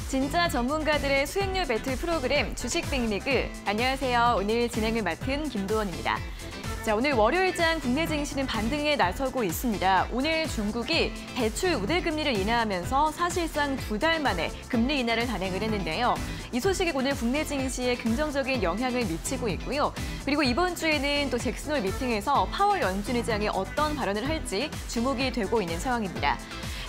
진짜 전문가들의 수익률 배틀 프로그램 주식 빅리그. 안녕하세요. 오늘 진행을 맡은 김도원입니다. 자, 오늘 월요일장 국내 증시는 반등에 나서고 있습니다. 오늘 중국이 대출 우대금리를 인하하면서 사실상 2달 만에 금리 인하를 단행을 했는데요. 이 소식이 오늘 국내 증시에 긍정적인 영향을 미치고 있고요. 그리고 이번 주에는 또 잭슨홀 미팅에서 파월 연준 의장이 어떤 발언을 할지 주목이 되고 있는 상황입니다.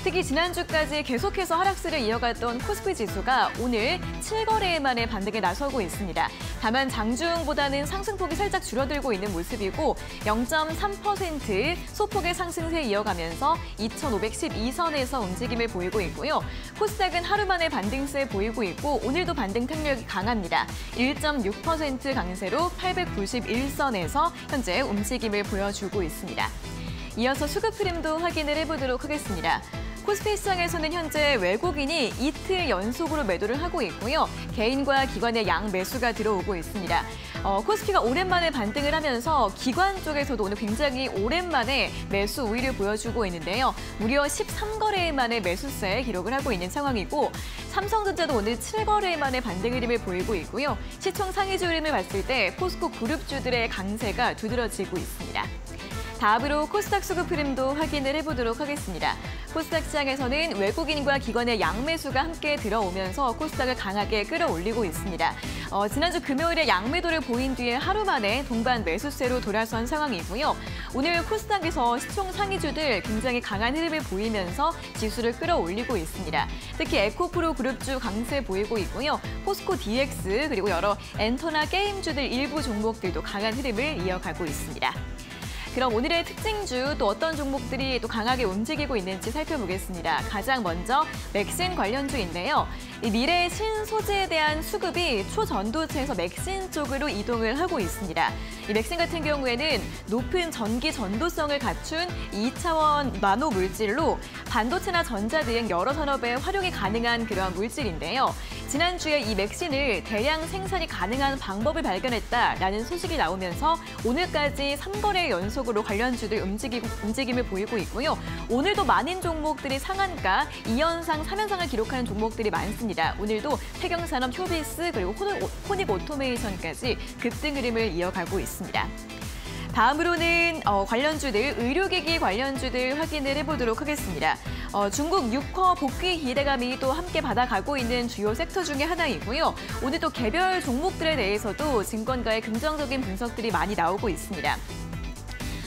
특히 지난주까지 계속해서 하락세를 이어갔던 코스피 지수가 오늘 7거래일 만에 반등에 나서고 있습니다. 다만 장중보다는 상승폭이 살짝 줄어들고 있는 모습이고 0.3% 소폭의 상승세 이어가면서 2,512선에서 움직임을 보이고 있고요. 코스닥은 하루 만에 반등세 보이고 있고 오늘도 반등 탄력이 강합니다. 1.6% 강세로 891선에서 현재 움직임을 보여주고 있습니다. 이어서 수급 흐름도 확인을 해보도록 하겠습니다. 코스피 시장에서는 현재 외국인이 이틀 연속으로 매도를 하고 있고요. 개인과 기관의 양 매수가 들어오고 있습니다. 코스피가 오랜만에 반등을 하면서 기관 쪽에서도 오늘 굉장히 오랜만에 매수 우위를 보여주고 있는데요. 무려 13거래일 만에 매수세 기록을 하고 있는 상황이고 삼성전자도 오늘 7거래일 만에 반등 흐름을 보이고 있고요. 시총 상위주 흐름을 봤을 때 포스코 그룹주들의 강세가 두드러지고 있습니다. 다음으로 코스닥 수급 흐름도 확인을 해보도록 하겠습니다. 코스닥 시장에서는 외국인과 기관의 양매수가 함께 들어오면서 코스닥을 강하게 끌어올리고 있습니다. 지난주 금요일에 양매도를 보인 뒤에 하루 만에 동반 매수세로 돌아선 상황이고요. 오늘 코스닥에서 시총 상위주들 굉장히 강한 흐름을 보이면서 지수를 끌어올리고 있습니다. 특히 에코프로 그룹주 강세 보이고 있고요. 포스코 DX 그리고 여러 엔터나 게임주들 일부 종목들도 강한 흐름을 이어가고 있습니다. 그럼 오늘의 특징주 또 어떤 종목들이 또 강하게 움직이고 있는지 살펴보겠습니다. 가장 먼저 맥신 관련주인데요. 이 미래의 신소재에 대한 수급이 초전도체에서 맥신 쪽으로 이동을 하고 있습니다. 이 맥신 같은 경우에는 높은 전기 전도성을 갖춘 2차원 나노 물질로 반도체나 전자 등 여러 산업에 활용이 가능한 그러한 물질인데요. 지난주에 이 맥신을 대량 생산이 가능한 방법을 발견했다라는 소식이 나오면서 오늘까지 3거래 연속으로 관련주들 움직임을 보이고 있고요. 오늘도 많은 종목들이 상한가, 2연상, 3연상을 기록하는 종목들이 많습니다. 오늘도 태경산업, 효비스, 그리고 호닉 오토메이션까지 급등 흐름을 이어가고 있습니다. 다음으로는 관련주들, 의료기기 관련주들 확인을 해보도록 하겠습니다. 중국 6호 복귀 기대감이 또 함께 받아가고 있는 주요 섹터 중에 하나이고요. 오늘 또 개별 종목들에 대해서도 증권가의 긍정적인 분석들이 많이 나오고 있습니다.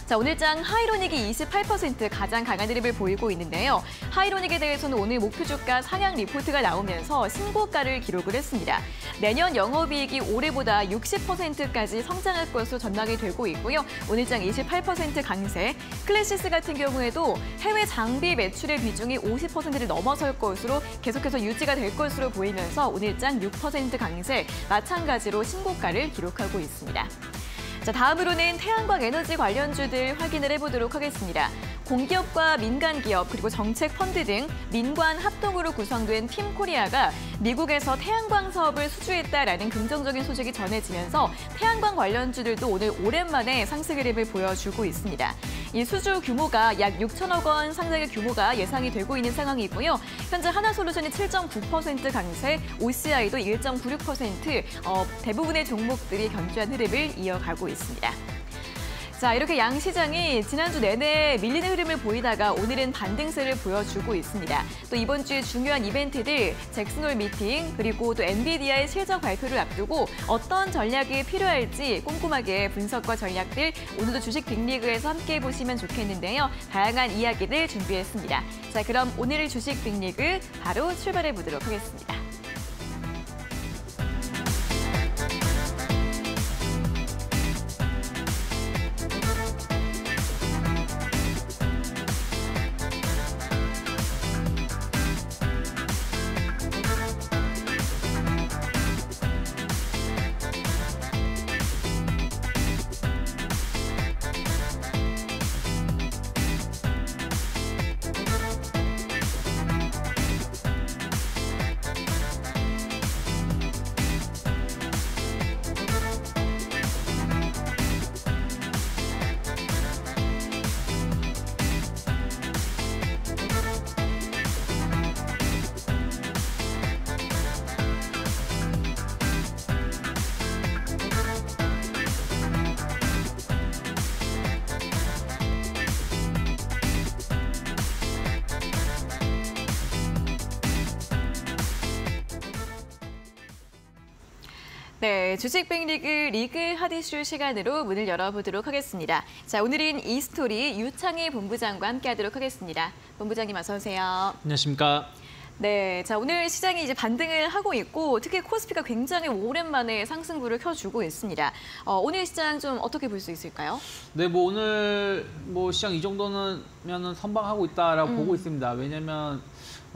자, 오늘장 하이로닉이 28% 가장 강한 흐름을 보이고 있는데요. 하이로닉에 대해서는 오늘 목표 주가 상향 리포트가 나오면서 신고가를 기록을 했습니다. 내년 영업이익이 올해보다 60%까지 성장할 것으로 전망이 되고 있고요. 오늘장 28% 강세. 클래시스 같은 경우에도 해외 장비 매출의 비중이 50%를 넘어설 것으로 계속해서 유지가 될 것으로 보이면서 오늘장 6% 강세, 마찬가지로 신고가를 기록하고 있습니다. 자, 다음으로는 태양광 에너지 관련주들 확인을 해보도록 하겠습니다. 공기업과 민간기업 그리고 정책 펀드 등 민관 합동으로 구성된 팀 코리아가 미국에서 태양광 사업을 수주했다라는 긍정적인 소식이 전해지면서 태양광 관련주들도 오늘 오랜만에 상승 흐름을 보여주고 있습니다. 이 수주 규모가 약 6천억 원 상당의 규모가 예상이 되고 있는 상황이고요. 현재 하나솔루션이 7.9% 강세, OCI도 1.96%, 대부분의 종목들이 견조한 흐름을 이어가고 있습니다. 자, 이렇게 양시장이 지난주 내내 밀리는 흐름을 보이다가 오늘은 반등세를 보여주고 있습니다. 또 이번 주에 중요한 이벤트들, 잭슨홀 미팅, 그리고 또 엔비디아의 실적 발표를 앞두고 어떤 전략이 필요할지 꼼꼼하게 분석과 전략들 오늘도 주식 빅리그에서 함께 보시면 좋겠는데요. 다양한 이야기들 준비했습니다. 자, 그럼 오늘 주식 빅리그 바로 출발해 보도록 하겠습니다. 네, 주식 빅리그 리그 핫이슈 시간으로 문을 열어보도록 하겠습니다. 자, 오늘은 이스토리 유창희 본부장과 함께하도록 하겠습니다. 본부장님 어서 오세요. 안녕하십니까. 네, 자 오늘 시장이 이제 반등을 하고 있고 특히 코스피가 굉장히 오랜만에 상승부를 켜주고 있습니다. 오늘 시장 좀 어떻게 볼 수 있을까요? 네, 오늘 시장 이 정도는 선방하고 있다라고 보고 있습니다. 왜냐하면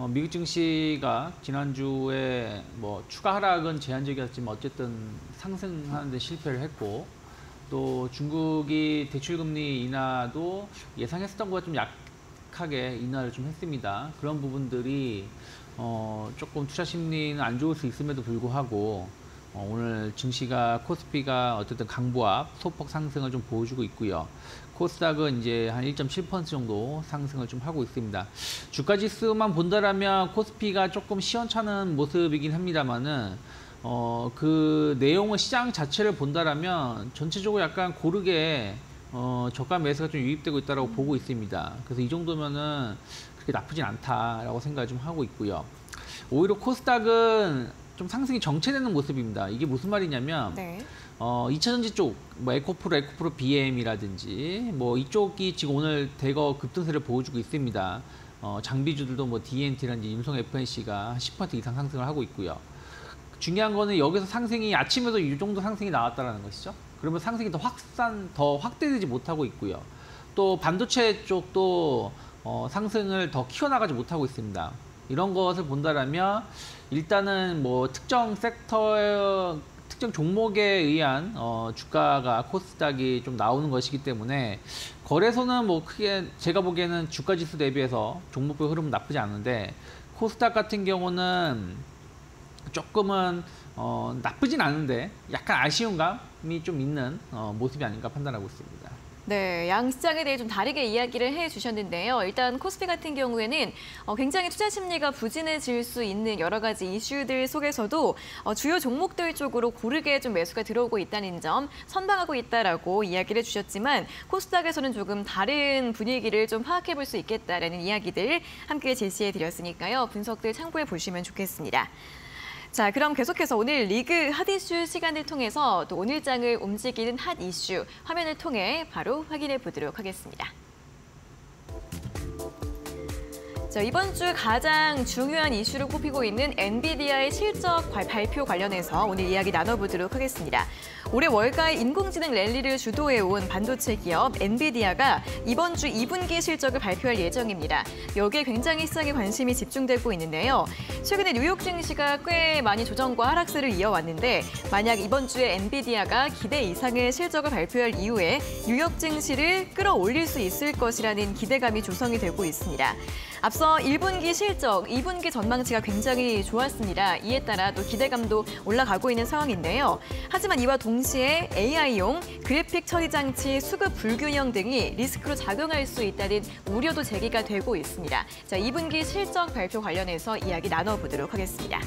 미국 증시가 지난주에 추가 하락은 제한적이었지만 어쨌든 상승하는 데 실패를 했고, 또 중국이 대출금리 인하도 예상했었던 것보다 좀 약하게 인하를 좀 했습니다. 그런 부분들이 조금 투자 심리는 안 좋을 수 있음에도 불구하고 오늘 증시가 코스피가 어쨌든 강보합 소폭 상승을 좀 보여주고 있고요. 코스닥은 이제 한 1.7% 정도 상승을 좀 하고 있습니다. 주가 지수만 본다라면 코스피가 조금 시원찮은 모습이긴 합니다만은 그 내용을 시장 자체를 본다라면 전체적으로 약간 고르게 저가 매수가 좀 유입되고 있다고 보고 있습니다. 그래서 이 정도면은 그렇게 나쁘진 않다라고 생각을 좀 하고 있고요. 오히려 코스닥은 좀 상승이 정체되는 모습입니다. 이게 무슨 말이냐면, 네. 2차전지 쪽, 에코프로 BM이라든지, 이쪽이 지금 오늘 대거 급등세를 보여주고 있습니다. 장비주들도 DNT라든지 윤성 FNC가 10% 이상 상승을 하고 있고요. 중요한 거는 여기서 상승이 아침에도 이 정도 상승이 나왔다는 것이죠. 그러면 상승이 더 확대되지 못하고 있고요. 또 반도체 쪽도 상승을 더 키워나가지 못하고 있습니다. 이런 것을 본다라면 일단은 특정 섹터, 특정 종목에 의한 주가가 코스닥이 좀 나오는 것이기 때문에 거래소는 크게 제가 보기에는 주가 지수 대비해서 종목별 흐름은 나쁘지 않은데, 코스닥 같은 경우는 조금은 나쁘진 않은데 약간 아쉬운 감이 좀 있는 모습이 아닌가 판단하고 있습니다. 네, 양 시장에 대해 좀 다르게 이야기를 해주셨는데요. 일단 코스피 같은 경우에는 굉장히 투자 심리가 부진해질 수 있는 여러 가지 이슈들 속에서도 주요 종목들 쪽으로 고르게 좀 매수가 들어오고 있다는 점, 선방하고 있다라고 이야기를 해주셨지만 코스닥에서는 조금 다른 분위기를 좀 파악해 볼 수 있겠다라는 이야기들 함께 제시해 드렸으니까요. 분석들 참고해 보시면 좋겠습니다. 자, 그럼 계속해서 오늘 리그 핫 이슈 시간을 통해서 또 오늘 장을 움직이는 핫 이슈 화면을 통해 바로 확인해 보도록 하겠습니다. 자, 이번 주 가장 중요한 이슈로 꼽히고 있는 엔비디아의 실적 발표 관련해서 오늘 이야기 나눠보도록 하겠습니다. 올해 월가의 인공지능 랠리를 주도해온 반도체 기업 엔비디아가 이번 주 2분기 실적을 발표할 예정입니다. 여기에 굉장히 시장에 관심이 집중되고 있는데요. 최근에 뉴욕 증시가 꽤 많이 조정과 하락세를 이어왔는데 만약 이번 주에 엔비디아가 기대 이상의 실적을 발표할 이후에 뉴욕 증시를 끌어올릴 수 있을 것이라는 기대감이 조성이 되고 있습니다. 앞서 1분기 실적, 2분기 전망치가 굉장히 좋았습니다. 이에 따라 또 기대감도 올라가고 있는 상황인데요. 하지만 이와 동시에 AI용 그래픽 처리 장치 수급 불균형 등이 리스크로 작용할 수 있다는 우려도 제기가 되고 있습니다. 자, 2분기 실적 발표 관련해서 이야기 나눠보도록 하겠습니다.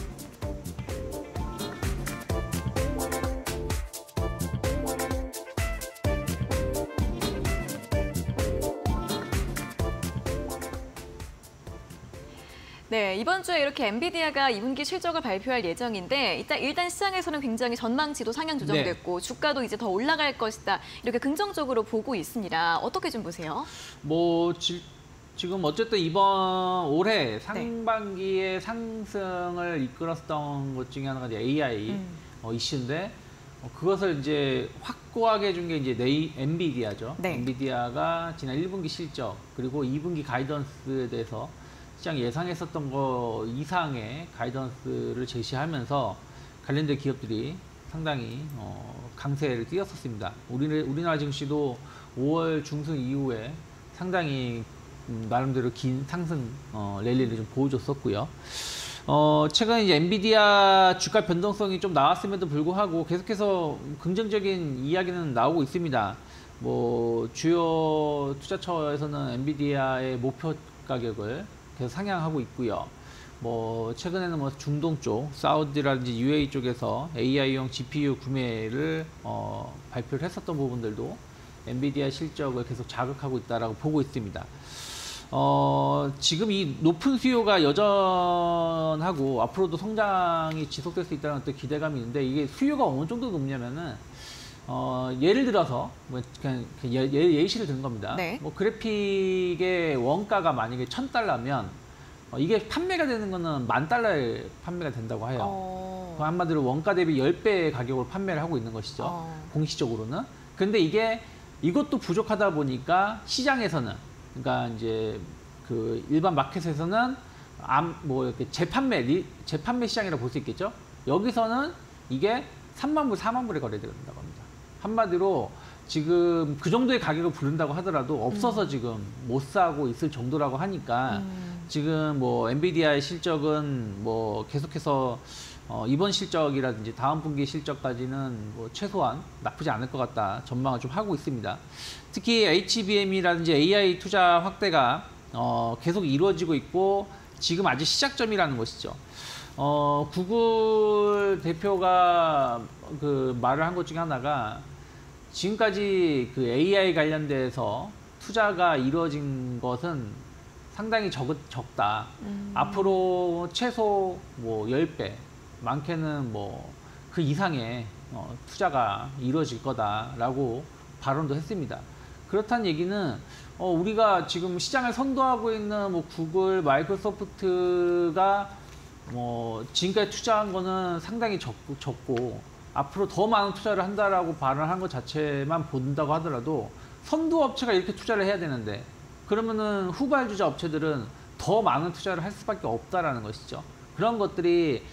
네, 이번 주에 이렇게 엔비디아가 2분기 실적을 발표할 예정인데 일단 시장에서는 굉장히 전망치도 상향 조정됐고 주가도 이제 더 올라갈 것이다. 이렇게 긍정적으로 보고 있습니다. 어떻게 좀 보세요? 지금 어쨌든 이번 올해 상반기에 상승을 이끌었던 것 중에 하나가 이제 AI 이슈인데 그것을 이제 확고하게 해준 게 이제 엔비디아죠. 네. 엔비디아가 지난 1분기 실적 그리고 2분기 가이던스에 대해서 시장 예상했었던 거 이상의 가이던스를 제시하면서 관련된 기업들이 상당히 강세를 띄었었습니다. 우리나라 증시도 5월 중순 이후에 상당히 나름대로 긴 상승 랠리를 좀 보여줬었고요. 최근 이제 엔비디아 주가 변동성이 좀 나왔음에도 불구하고 계속해서 긍정적인 이야기는 나오고 있습니다. 주요 투자처에서는 엔비디아의 목표 가격을 계속 상향하고 있고요. 최근에는 중동 쪽, 사우디라든지 UAE 쪽에서 AI용 GPU 구매를 발표를 했었던 부분들도 엔비디아 실적을 계속 자극하고 있다라고 보고 있습니다. 지금 이 높은 수요가 여전하고 앞으로도 성장이 지속될 수 있다는 어떤 기대감이 있는데 이게 수요가 어느 정도 높냐면은 예를 들어서 뭐 그냥 예시를 드는 겁니다. 네. 뭐 그래픽의 원가가 만약에 $1,000면 이게 판매가 되는 거는 $10,000에 판매가 된다고 해요. 한마디로 원가 대비 10배의 가격으로 판매를 하고 있는 것이죠. 공시적으로는. 근데 이것도 부족하다 보니까 시장에서는, 그러니까 이제 그 일반 마켓에서는 뭐 이렇게 재판매 시장이라고 볼 수 있겠죠. 여기서는 이게 3만 불, 4만 불에 거래된다고 합니다. 한마디로 지금 그 정도의 가격을 부른다고 하더라도 없어서 지금 못 사고 있을 정도라고 하니까 지금 뭐 엔비디아의 실적은 뭐 계속해서 이번 실적이라든지 다음 분기 실적까지는 뭐 최소한 나쁘지 않을 것 같다 전망을 좀 하고 있습니다. 특히 HBM이라든지 AI 투자 확대가 계속 이루어지고 있고 지금 아직 시작점이라는 것이죠. 구글 대표가 그 말을 한 것 중에 하나가 지금까지 그 AI 관련돼서 투자가 이루어진 것은 상당히 적다. 앞으로 최소 뭐 10배, 많게는 뭐 그 이상의 투자가 이루어질 거다라고 발언도 했습니다. 그렇다는 얘기는 우리가 지금 시장을 선도하고 있는 뭐 구글, 마이크로소프트가 뭐 지금까지 투자한 거는 상당히 적고 앞으로 더 많은 투자를 한다라고 발언한 것 자체만 본다고 하더라도 선도 업체가 이렇게 투자를 해야 되는데 그러면은 후발주자 업체들은 더 많은 투자를 할 수밖에 없다라는 것이죠. 그런 것들이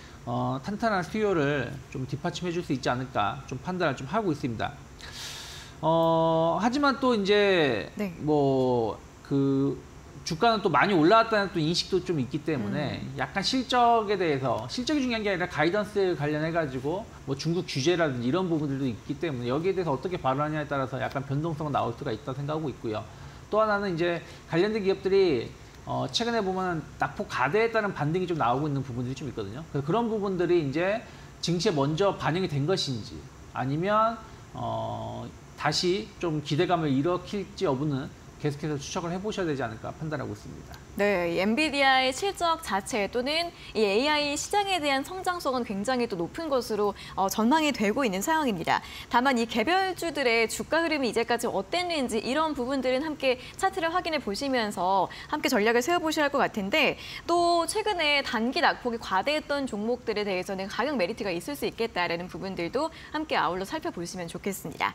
탄탄한 수요를 좀 뒷받침해 줄 수 있지 않을까 좀 판단을 좀 하고 있습니다. 하지만 또 이제 네. 뭐 그 주가는 또 많이 올라왔다는 또 인식도 좀 있기 때문에 약간 실적에 대해서 실적이 중요한 게 아니라 가이던스에 관련해 가지고 뭐 중국 규제라든지 이런 부분들도 있기 때문에 여기에 대해서 어떻게 발언하냐에 따라서 약간 변동성은 나올 수가 있다 생각하고 있고요. 또 하나는 이제 관련된 기업들이 최근에 보면 낙폭 가대에 따른 반등이 좀 나오고 있는 부분들이 좀 있거든요. 그래서 그런 부분들이 이제 증시에 먼저 반영이 된 것인지 아니면 다시 좀 기대감을 일으킬지 여부는 계속해서 추적을 해보셔야 되지 않을까 판단하고 있습니다. 네, 엔비디아의 실적 자체 또는 이 AI 시장에 대한 성장성은 굉장히 또 높은 것으로 전망이 되고 있는 상황입니다. 다만 이 개별주들의 주가 흐름이 이제까지 어땠는지 이런 부분들은 함께 차트를 확인해 보시면서 함께 전략을 세워보셔야 할 것 같은데 또 최근에 단기 낙폭이 과대했던 종목들에 대해서는 가격 메리트가 있을 수 있겠다라는 부분들도 함께 아울러 살펴보시면 좋겠습니다.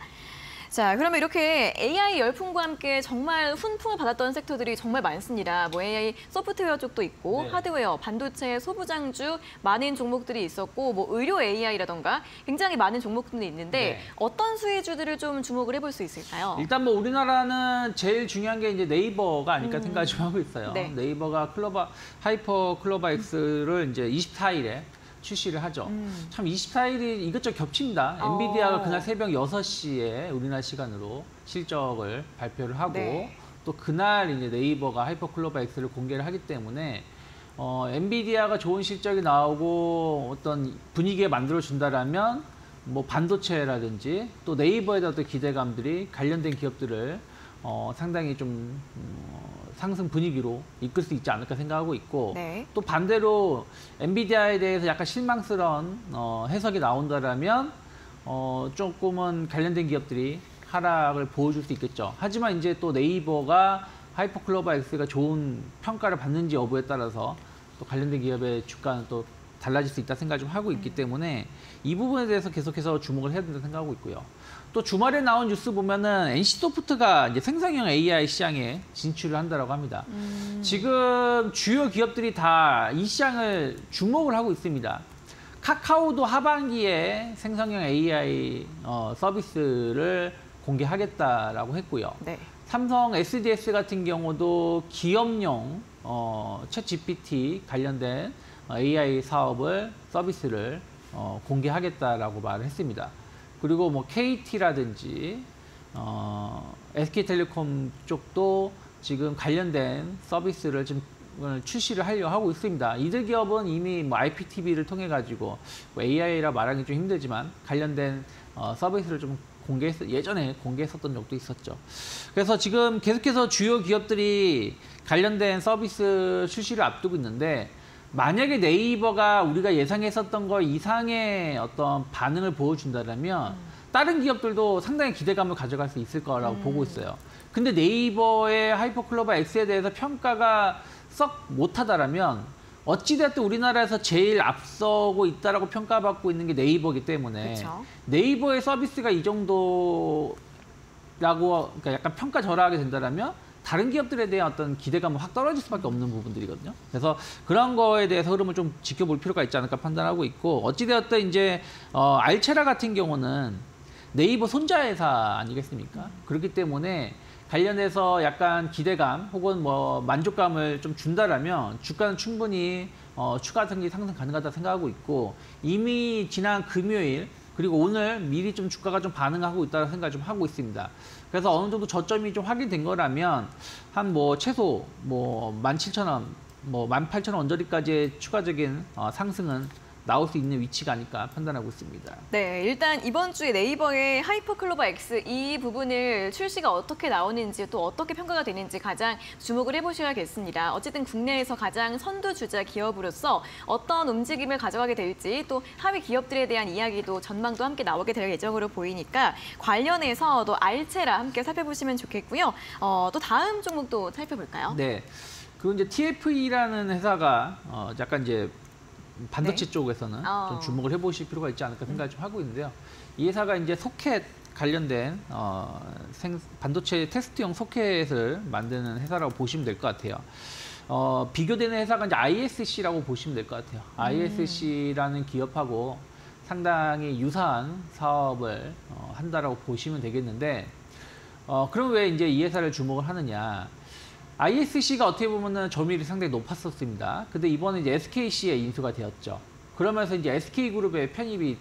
자, 그러면 이렇게 AI 열풍과 함께 정말 훈풍을 받았던 섹터들이 정말 많습니다. 뭐 AI 소프트웨어 쪽도 있고 네. 하드웨어, 반도체, 소부장주 많은 종목들이 있었고 뭐 의료 AI라던가 굉장히 많은 종목들이 있는데 네. 어떤 수혜주들을 좀 주목을 해볼 수 있을까요? 일단 뭐 우리나라는 제일 중요한 게 이제 네이버가 아닐까 생각을 좀 하고 있어요. 네. 네이버가 하이퍼 클로바 X를 이제 24일에 출시를 하죠. 참 24일이 이것저것 겹칩니다. 엔비디아가 그날 새벽 6시에 우리나라 시간으로 실적을 발표를 하고 네. 또 그날 이제 네이버가 하이퍼 클로바 X를 공개를 하기 때문에 엔비디아가 좋은 실적이 나오고 어떤 분위기에 만들어 준다라면 뭐 반도체라든지 또 네이버에 대한 기대감들이 관련된 기업들을 상당히 좀 상승 분위기로 이끌 수 있지 않을까 생각하고 있고 네. 또 반대로 엔비디아에 대해서 약간 실망스러운 해석이 나온다라면 조금은 관련된 기업들이 하락을 보여줄 수 있겠죠. 하지만 이제 또 네이버가 하이퍼클로바 X가 좋은 평가를 받는지 여부에 따라서 또 관련된 기업의 주가는 또 달라질 수 있다 생각을 좀 하고 있기 때문에 이 부분에 대해서 계속해서 주목을 해야 된다 생각하고 있고요. 또 주말에 나온 뉴스 보면은 NC소프트가 이제 생성형 AI 시장에 진출을 한다라고 합니다. 지금 주요 기업들이 다 이 시장을 주목을 하고 있습니다. 카카오도 하반기에 생성형 AI 서비스를 공개하겠다라고 했고요. 네. 삼성 SDS 같은 경우도 기업용 챗GPT 관련된 AI 사업을 서비스를 공개하겠다라고 말을 했습니다. 그리고 뭐 KT라든지 SK텔레콤 쪽도 지금 관련된 서비스를 지금 출시를 하려고 하고 있습니다. 이들 기업은 이미 뭐 IPTV를 통해 가지고 뭐 AI라 말하기 좀 힘들지만 관련된 서비스를 좀 예전에 공개했었던 적도 있었죠. 그래서 지금 계속해서 주요 기업들이 관련된 서비스 출시를 앞두고 있는데 만약에 네이버가 우리가 예상했었던 거 이상의 어떤 반응을 보여준다면 다른 기업들도 상당히 기대감을 가져갈 수 있을 거라고 보고 있어요. 근데 네이버의 하이퍼클로버 X에 대해서 평가가 썩 못하다라면 어찌됐든 우리나라에서 제일 앞서고 있다라고 평가받고 있는 게 네이버이기 때문에 그쵸. 네이버의 서비스가 이 정도라고 그러니까 약간 평가절하하게 된다면 다른 기업들에 대한 어떤 기대감은 확 떨어질 수밖에 없는 부분들이거든요. 그래서 그런 거에 대해서 흐름을 좀 지켜볼 필요가 있지 않을까 판단하고 있고 어찌되었든 이제 알체라 같은 경우는 네이버 손자 회사 아니겠습니까? 그렇기 때문에 관련해서 약간 기대감 혹은 뭐 만족감을 좀 준다라면 주가는 충분히 추가 상승 가능하다 생각하고 있고 이미 지난 금요일 그리고 오늘 미리 좀 주가가 좀 반응하고 있다는 생각을 좀 하고 있습니다. 그래서 어느 정도 저점이 좀 확인된 거라면 한 뭐 최소 뭐 17,000원, 뭐 18,000원 언저리까지의 추가적인 상승은 나올 수 있는 위치가 아닐까 판단하고 있습니다. 네, 일단 이번 주에 네이버의 하이퍼클로버 X 이 부분을 출시가 어떻게 나오는지 또 어떻게 평가가 되는지 가장 주목을 해보셔야겠습니다. 어쨌든 국내에서 가장 선두주자 기업으로서 어떤 움직임을 가져가게 될지 또 하위 기업들에 대한 이야기도 전망도 함께 나오게 될 예정으로 보이니까 관련해서 또 알체라 함께 살펴보시면 좋겠고요. 또 다음 종목도 살펴볼까요? 네, 그리고 이제 TFE라는 회사가 약간 이제 반도체 네. 쪽에서는 좀 주목을 해보실 필요가 있지 않을까 생각을 좀 하고 있는데요. 이 회사가 이제 소켓 관련된 반도체 테스트용 소켓을 만드는 회사라고 보시면 될 것 같아요. 비교되는 회사가 이제 ISC라고 보시면 될 것 같아요. ISC라는 기업하고 상당히 유사한 사업을 한다라고 보시면 되겠는데, 그럼 왜 이제 이 회사를 주목을 하느냐? ISC가 어떻게 보면은 점유율이 상당히 높았었습니다. 근데 이번에 이제 SKC에 인수가 되었죠. 그러면서 이제 SK그룹에 편입이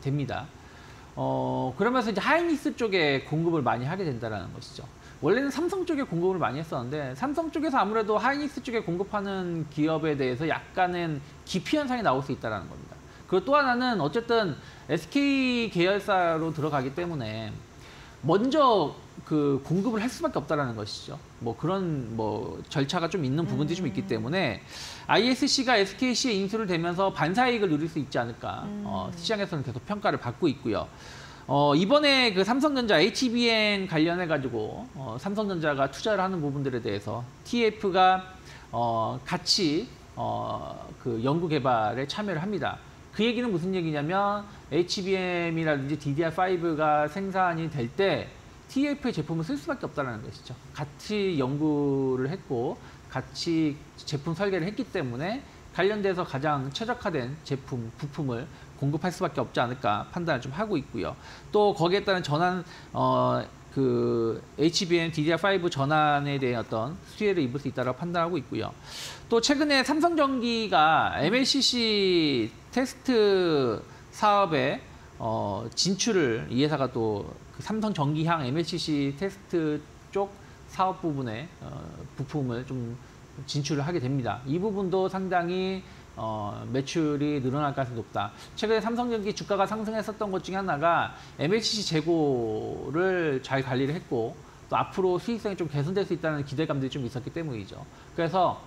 됩니다. 그러면서 이제 하이닉스 쪽에 공급을 많이 하게 된다는 것이죠. 원래는 삼성 쪽에 공급을 많이 했었는데 삼성 쪽에서 아무래도 하이닉스 쪽에 공급하는 기업에 대해서 약간은 기피 현상이 나올 수 있다는 겁니다. 그리고 또 하나는 어쨌든 SK 계열사로 들어가기 때문에 먼저 그 공급을 할 수밖에 없다라는 것이죠. 뭐 그런 뭐 절차가 좀 있는 부분들이 좀 있기 때문에 ISC가 SKC에 인수를 되면서 반사이익을 누릴 수 있지 않을까. 시장에서는 계속 평가를 받고 있고요. 이번에 그 삼성전자 HBM 관련해 가지고 삼성전자가 투자를 하는 부분들에 대해서 TF가 같이 그 연구 개발에 참여를 합니다. 그 얘기는 무슨 얘기냐면 HBM이라든지 DDR5가 생산이 될 때 TF의 제품을 쓸 수밖에 없다는 것이죠. 같이 연구를 했고 같이 제품 설계를 했기 때문에 관련돼서 가장 최적화된 제품, 부품을 공급할 수밖에 없지 않을까 판단을 좀 하고 있고요. 또 거기에 따른 전환, 그 HBM, DDR5 전환에 대한 어떤 수혜를 입을 수 있다고 판단하고 있고요. 또 최근에 삼성전기가 MLCC 테스트 사업에 진출을 이 회사가 또 그 삼성전기향 MLCC 테스트 쪽 사업 부분에 부품을 좀 진출을 하게 됩니다. 이 부분도 상당히 매출이 늘어날 가능성이 높다. 최근에 삼성전기 주가가 상승했었던 것 중에 하나가 MLCC 재고를 잘 관리를 했고 또 앞으로 수익성이 좀 개선될 수 있다는 기대감들이 좀 있었기 때문이죠. 그래서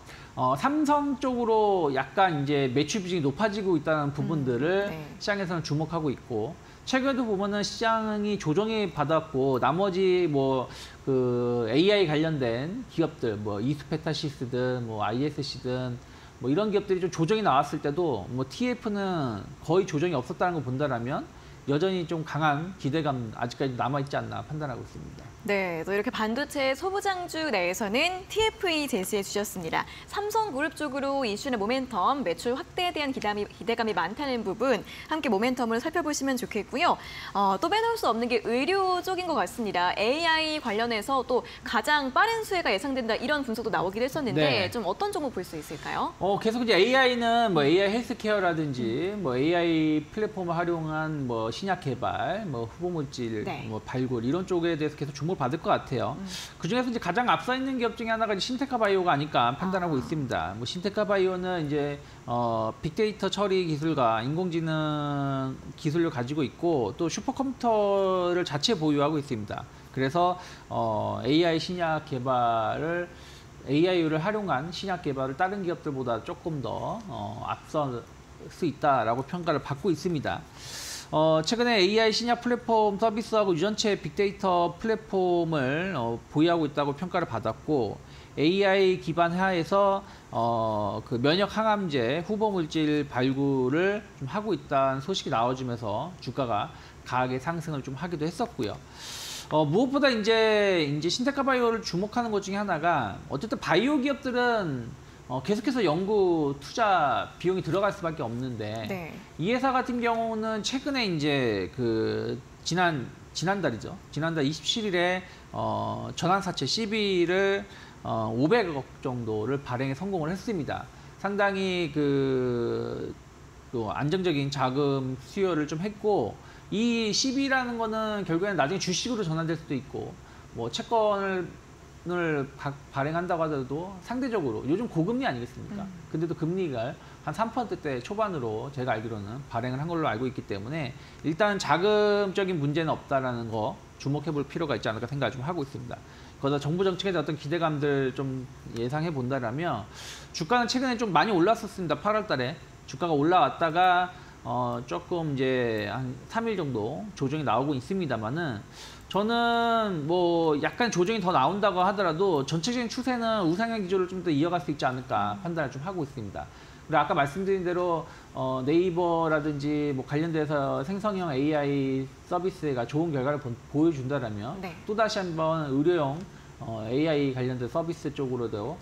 삼성 쪽으로 약간 이제 매출 비중이 높아지고 있다는 부분들을 네. 시장에서는 주목하고 있고 최근에도 보면은 시장이 조정이 받았고 나머지 뭐 그 AI 관련된 기업들 뭐 이스페타시스든 뭐 ISC든 뭐 이런 기업들이 좀 조정이 나왔을 때도 뭐 TF는 거의 조정이 없었다는 거 본다라면 여전히 좀 강한 기대감 아직까지 남아있지 않나 판단하고 있습니다. 네, 또 이렇게 반도체 소부장주 내에서는 TFE 제시해 주셨습니다. 삼성그룹 쪽으로 이슈의 모멘텀, 매출 확대에 대한 기대감이 많다는 부분 함께 모멘텀을 살펴보시면 좋겠고요. 또 빼놓을 수 없는 게 의료 쪽인 것 같습니다. AI 관련해서 또 가장 빠른 수혜가 예상된다 이런 분석도 나오기도 했었는데 네. 좀 어떤 종목 볼 수 있을까요? 계속 이제 AI는 뭐 AI 헬스케어라든지 뭐 AI 플랫폼을 활용한 뭐 신약 개발, 뭐 후보물질, 네. 뭐 발굴 이런 쪽에 대해서 계속 주목을 받을 것 같아요. 그중에서 이제 가장 앞서 있는 기업 중에 하나가 이제 신테카 바이오가 아닐까 판단하고 있습니다. 뭐 신테카 바이오는 이제 빅데이터 처리 기술과 인공지능 기술을 가지고 있고 또 슈퍼컴퓨터를 자체 보유하고 있습니다. 그래서 AI 신약 개발을 AI를 활용한 신약 개발을 다른 기업들보다 조금 더 앞설 수 있다라고 평가를 받고 있습니다. 최근에 AI 신약 플랫폼 서비스하고 유전체 빅데이터 플랫폼을 보유하고 있다고 평가를 받았고 AI 기반 하에서 그 면역 항암제 후보 물질 발굴을 좀 하고 있다는 소식이 나와주면서 주가가 강하게 상승을 좀 하기도 했었고요. 무엇보다 이제 신테카 바이오를 주목하는 것 중에 하나가 어쨌든 바이오 기업들은 계속해서 연구 투자 비용이 들어갈 수밖에 없는데 네. 이 회사 같은 경우는 최근에 이제 그 지난달이죠. 지난달 27일에 전환사채 CB를 500억 정도를 발행에 성공을 했습니다. 상당히 그 안정적인 자금 수요를 좀 했고 이 CB라는 거는 결국에는 나중에 주식으로 전환될 수도 있고 뭐 채권을 발행한다고 하더라도 상대적으로 요즘 고금리 아니겠습니까? 근데도 금리가 한 3%대 초반으로 제가 알기로는 발행을 한 걸로 알고 있기 때문에 일단 자금적인 문제는 없다라는 거 주목해 볼 필요가 있지 않을까 생각을 좀 하고 있습니다. 거기다 정부 정책에 대한 어떤 기대감들 좀 예상해 본다라면 주가는 최근에 좀 많이 올랐었습니다. 8월 달에 주가가 올라왔다가 조금 이제 한 3일 정도 조정이 나오고 있습니다만은 저는 뭐 약간 조정이 더 나온다고 하더라도 전체적인 추세는 우상향 기조를 좀 더 이어갈 수 있지 않을까 판단을 좀 하고 있습니다. 그리고 아까 말씀드린 대로 네이버라든지 뭐 관련돼서 생성형 AI 서비스가 좋은 결과를 보여준다라면 네. 또다시 한번 의료용 AI 관련된 서비스 쪽으로도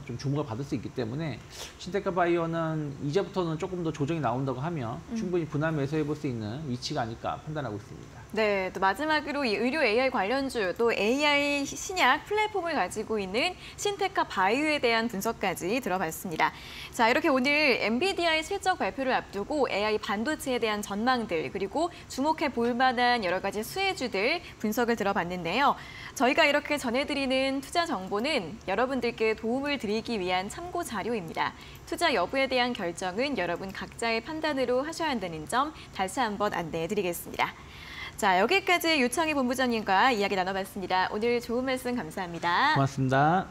좀 주목을 받을 수 있기 때문에 신테카 바이오는 이제부터는 조금 더 조정이 나온다고 하면 충분히 분할 매수해 볼 수 있는 위치가 아닐까 판단하고 있습니다. 네, 또 마지막으로 이 의료 AI 관련주 또 AI 신약 플랫폼을 가지고 있는 신테카 바이오에 대한 분석까지 들어봤습니다. 자, 이렇게 오늘 엔비디아의 실적 발표를 앞두고 AI 반도체에 대한 전망들 그리고 주목해 볼 만한 여러 가지 수혜주들 분석을 들어봤는데요. 저희가 이렇게 전해드리는 투자 정보는 여러분들께 도움을 드리기 위한 참고 자료입니다. 투자 여부에 대한 결정은 여러분 각자의 판단으로 하셔야 한다는 점 다시 한번 안내해드리겠습니다. 자, 여기까지 유창희 본부장님과 이야기 나눠봤습니다. 오늘 좋은 말씀 감사합니다. 고맙습니다.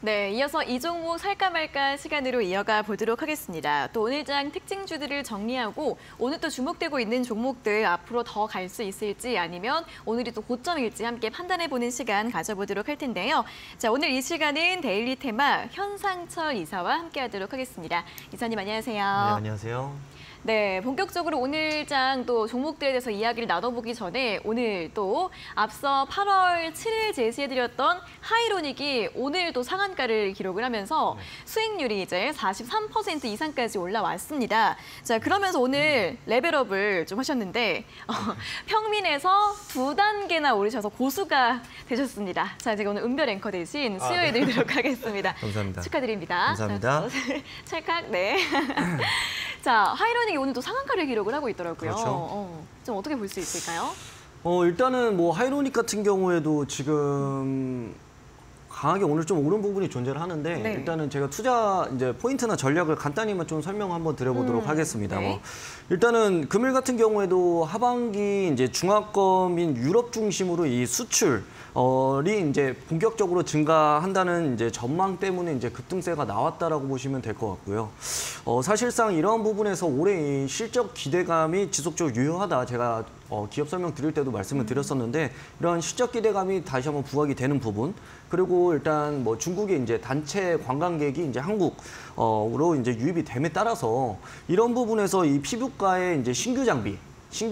네, 이어서 이 종목 살까 말까 시간으로 이어가 보도록 하겠습니다. 또 오늘장 특징주들을 정리하고 오늘 또 주목되고 있는 종목들 앞으로 더 갈 수 있을지 아니면 오늘이 또 고점일지 함께 판단해보는 시간 가져보도록 할 텐데요. 자, 오늘 이 시간은 데일리 테마 현상철 이사와 함께하도록 하겠습니다. 이사님 안녕하세요. 네, 안녕하세요. 네, 본격적으로 오늘장 또 종목들에 대해서 이야기를 나눠보기 전에 오늘 또 앞서 8월 7일 제시해드렸던 하이로닉이 오늘 또 상한가를 기록을 하면서 수익률이 이제 43% 이상까지 올라왔습니다. 자, 그러면서 오늘 레벨업을 좀 하셨는데 평민에서 2단계나 오르셔서 고수가 되셨습니다. 자, 제가 오늘 은별 앵커 대신 수여해드리도록 하겠습니다. 감사합니다. 축하드립니다. 감사합니다. 자, 찰칵, 네. 자, 하이로닉이 오늘도 상한가를 기록을 하고 있더라고요. 그렇죠. 좀 어떻게 볼 수 있을까요? 일단은 뭐 하이로닉 같은 경우에도 지금 강하게 오늘 좀 오른 부분이 존재를 하는데 네. 일단은 제가 투자 이제 포인트나 전략을 간단히만 좀 설명 한번 드려보도록 하겠습니다. 네. 일단은 금일 같은 경우에도 하반기 이제 중화권인 유럽 중심으로 이 수출 이 이제 본격적으로 증가한다는 이제 전망 때문에 이제 급등세가 나왔다라고 보시면 될 것 같고요. 사실상 이러한 부분에서 올해 이 실적 기대감이 지속적으로 유효하다. 제가 기업 설명 드릴 때도 말씀을 드렸었는데 이러한 실적 기대감이 다시 한번 부각이 되는 부분. 그리고 일단 뭐 중국의 이제 단체 관광객이 이제 한국으로 이제 유입이 됨에 따라서 이런 부분에서 이 피부과의 이제 신규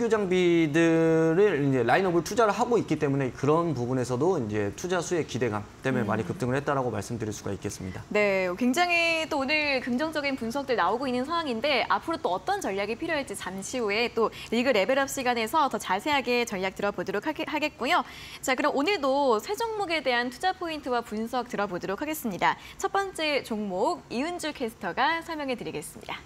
장비들을 이제 라인업을 투자를 하고 있기 때문에 그런 부분에서도 이제 투자 수의 기대감 때문에 많이 급등을 했다라고 말씀드릴 수가 있겠습니다. 네, 굉장히 또 오늘 긍정적인 분석들 나오고 있는 상황인데 앞으로 또 어떤 전략이 필요할지 잠시 후에 또 리그 레벨업 시간에서 더 자세하게 전략 들어보도록 하겠고요. 자, 그럼 오늘도 세 종목에 대한 투자 포인트와 분석 들어보도록 하겠습니다. 첫 번째 종목 이은주 캐스터가 설명해 드리겠습니다.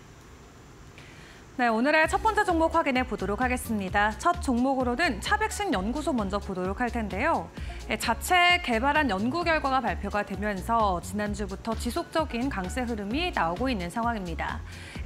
네, 오늘의 첫 번째 종목 확인해 보도록 하겠습니다. 첫 종목으로는 차백신 연구소 먼저 보도록 할 텐데요. 자체 개발한 연구 결과가 발표가 되면서 지난주부터 지속적인 강세 흐름이 나오고 있는 상황입니다.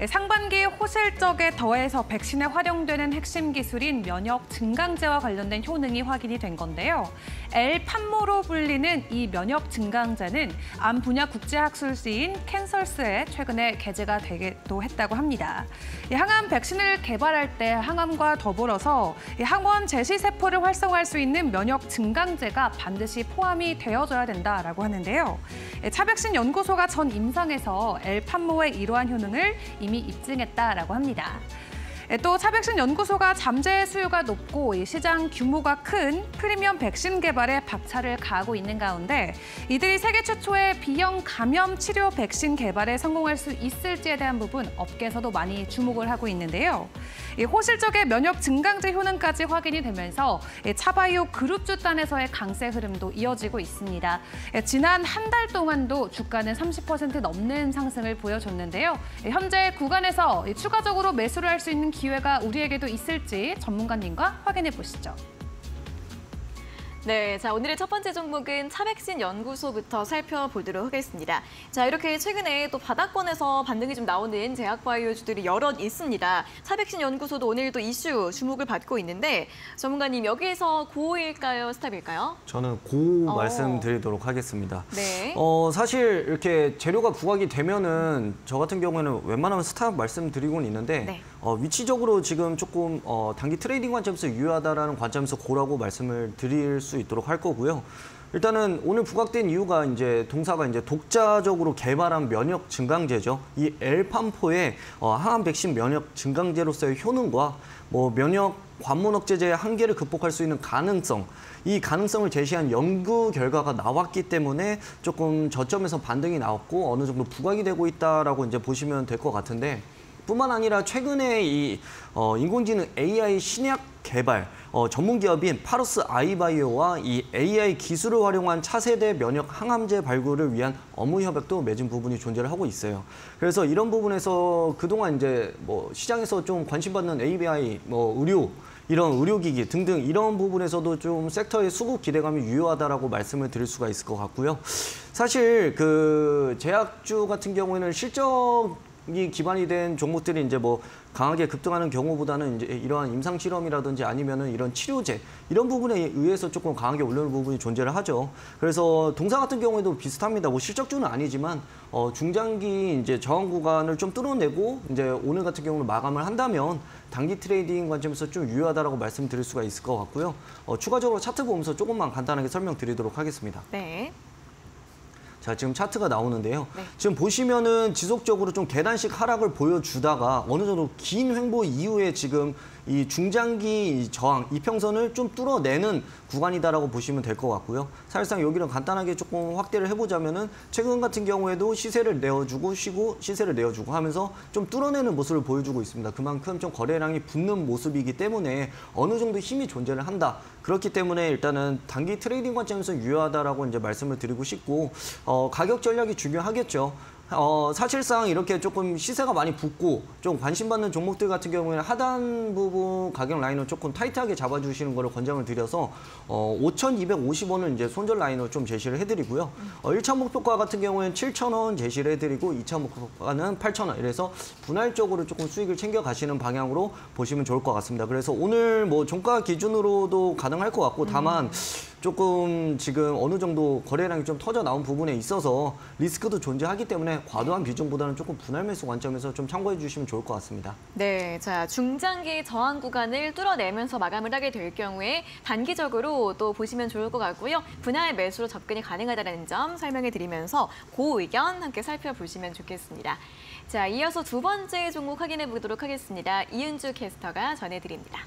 상반기 호실적에 더해서 백신에 활용되는 핵심 기술인 면역 증강제와 관련된 효능이 확인이 된 건데요. L판모로 불리는 이 면역 증강제는 암 분야 국제학술지인 캔서스에 최근에 게재가 되기도 했다고 합니다. 항암 백신을 개발할 때 항암과 더불어서 항원 제시세포를 활성화할 수 있는 면역 증강제가 반드시 포함이 되어줘야 된다라고 하는데요. 차백신 연구소가 전 임상에서 L판모의 이러한 효능을 이미 입증했다라고 합니다. 또 차백신 연구소가 잠재 수요가 높고 시장 규모가 큰 프리미엄 백신 개발에 박차를 가하고 있는 가운데 이들이 세계 최초의 B형 감염 치료 백신 개발에 성공할 수 있을지에 대한 부분 업계에서도 많이 주목을 하고 있는데요. 호실적의 면역 증강제 효능까지 확인이 되면서 차바이오 그룹 주단에서의 강세 흐름도 이어지고 있습니다. 지난 한 달 동안도 주가는 30% 넘는 상승을 보여줬는데요. 현재 구간에서 추가적으로 매수를 할 수 있는 기회가 우리에게도 있을지 전문가님과 확인해 보시죠. 네, 자, 오늘의 첫 번째 종목은 차백신 연구소부터 살펴보도록 하겠습니다. 자, 이렇게 최근에 또 바닥권에서 반등이 좀 나오는 제약바이오주들이 여럿 있습니다. 차백신 연구소도 오늘도 이슈 주목을 받고 있는데 전문가님 여기에서 고일까요, 스탑일까요? 저는 고 말씀드리도록 하겠습니다. 네. 사실 이렇게 재료가 부각이 되면은 저 같은 경우에는 웬만하면 스탑 말씀드리고는 있는데 네. 위치적으로 지금 조금 단기 트레이딩 관점에서 유효하다라는 관점에서 고라고 말씀을 드릴 수 있도록 할 거고요. 일단은 오늘 부각된 이유가 이제 동사가 이제 독자적으로 개발한 면역 증강제죠. 이 L판포의 항암 백신 면역 증강제로서의 효능과 뭐 면역 관문 억제제의 한계를 극복할 수 있는 가능성, 이 가능성을 제시한 연구 결과가 나왔기 때문에 조금 저점에서 반등이 나왔고 어느 정도 부각이 되고 있다라고 이제 보시면 될 것 같은데. 뿐만 아니라 최근에 이 인공지능 AI 신약 개발 전문 기업인 파러스 아이바이오와 이 AI 기술을 활용한 차세대 면역 항암제 발굴을 위한 업무 협약도 맺은 부분이 존재를 하고 있어요. 그래서 이런 부분에서 그동안 이제 뭐 시장에서 좀 관심받는 ABI, 뭐 의료 이런 의료기기 등등 이런 부분에서도 좀 섹터의 수급 기대감이 유효하다라고 말씀을 드릴 수가 있을 것 같고요. 사실 그 제약주 같은 경우에는 실적이 기반이 된 종목들이 이제 뭐 강하게 급등하는 경우보다는 이제 이러한 임상 실험이라든지 아니면은 이런 치료제 이런 부분에 의해서 조금 강하게 올라오는 부분이 존재를 하죠. 그래서 동사 같은 경우에도 비슷합니다. 뭐 실적주는 아니지만 중장기 이제 저항 구간을 좀 뚫어내고 이제 오늘 같은 경우는 마감을 한다면 단기 트레이딩 관점에서 좀 유효하다라고 말씀드릴 수가 있을 것 같고요. 추가적으로 차트 보면서 조금만 간단하게 설명드리도록 하겠습니다. 네. 자, 지금 차트가 나오는데요. 네. 지금 보시면은 지속적으로 좀 계단식 하락을 보여주다가 어느 정도 긴 횡보 이후에 지금 이 중장기 저항, 이평선을 좀 뚫어내는 구간이다라고 보시면 될 것 같고요. 사실상 여기를 간단하게 조금 확대를 해보자면은 최근 같은 경우에도 시세를 내어주고 쉬고 시세를 내어주고 하면서 좀 뚫어내는 모습을 보여주고 있습니다. 그만큼 좀 거래량이 붙는 모습이기 때문에 어느 정도 힘이 존재를 한다. 그렇기 때문에 일단은 단기 트레이딩 관점에서 유효하다라고 이제 말씀을 드리고 싶고, 가격 전략이 중요하겠죠. 사실상 이렇게 조금 시세가 많이 붙고 좀 관심받는 종목들 같은 경우에는 하단 부분 가격 라인을 조금 타이트하게 잡아주시는 거를 권장을 드려서 5,250원을 이제 손절 라인으로 좀 제시를 해드리고요. 1차 목표가 같은 경우에는 7,000원 제시를 해드리고 2차 목표가는 8,000원. 이래서 분할적으로 조금 수익을 챙겨 가시는 방향으로 보시면 좋을 것 같습니다. 그래서 오늘 뭐 종가 기준으로도 가능할 것 같고, 다만 조금 지금 어느 정도 거래량이 좀 터져 나온 부분에 있어서 리스크도 존재하기 때문에 과도한 비중보다는 조금 분할 매수 관점에서 좀 참고해 주시면 좋을 것 같습니다. 네, 자 중장기 저항 구간을 뚫어내면서 마감을 하게 될 경우에 단기적으로 또 보시면 좋을 것 같고요. 분할 매수로 접근이 가능하다는 점 설명해 드리면서 그 의견 함께 살펴보시면 좋겠습니다. 자, 이어서 두 번째 종목 확인해 보도록 하겠습니다. 이은주 캐스터가 전해드립니다.